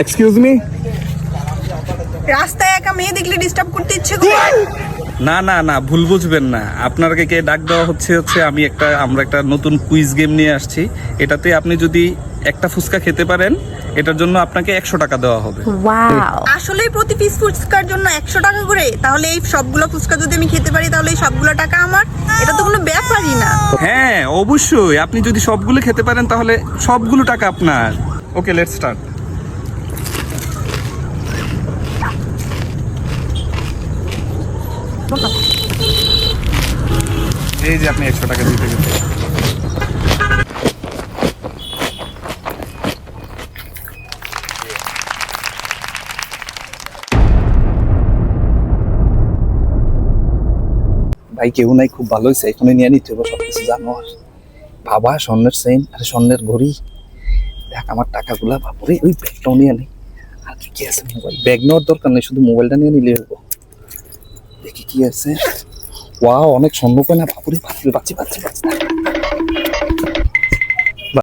Excuse me. রাস্তায় একা মেয়ে দেখলে ডিস্টার্ব করতে ইচ্ছে করে? না না না, ভুল বুঝবেন না, আপনাকে কে ডাক দেওয়া হচ্ছে আমরা একটা নতুন কুইজ গেম নিয়ে আসছি। এটাতে আপনি যদি একটা ফুচকা খেতে পারেন, এটার জন্য আপনাকে 100 টাকা দেওয়া হবে। আসলে প্রতি পিস ফুচকার জন্য 100 টাকা করে? তাহলে এই সবগুলো ফুচকা যদি আমি খেতে পারি তাহলে এই সবগুলো টাকা আমার? এটা তো কোনো ব্যাপারই না। হ্যাঁ অবশ্যই, আপনি যদি সবগুলো খেতে পারেন তাহলে সবগুলো টাকা আপনার। ওকে, লেটস স্টার্ট। এই যে আপনি 100 টাকা দিতে গেছেন। ভাই কেউ নাই, খুব ভালো হয়েছে, এখানে নিয়ে নিতে হবে সবকিছু। জানো আর বাবা, স্বর্ণের চেইন আর স্বর্ণের ঘড়ি, দেখ আমার টাকাগুলা। বাপরে, ওই ব্যাগটাও নিয়ে নেই। আর কি আছে? মোবাইল। ব্যাগ নেওয়ার দরকার নেই, শুধু মোবাইলটা নিয়ে নিলে হবো। দেখি কি আছে। ওয়াও, অনেক স্বর্ণ পায় না। বাপরে বাপরে, বাচ্চি বাচ্চি বাচ্চি।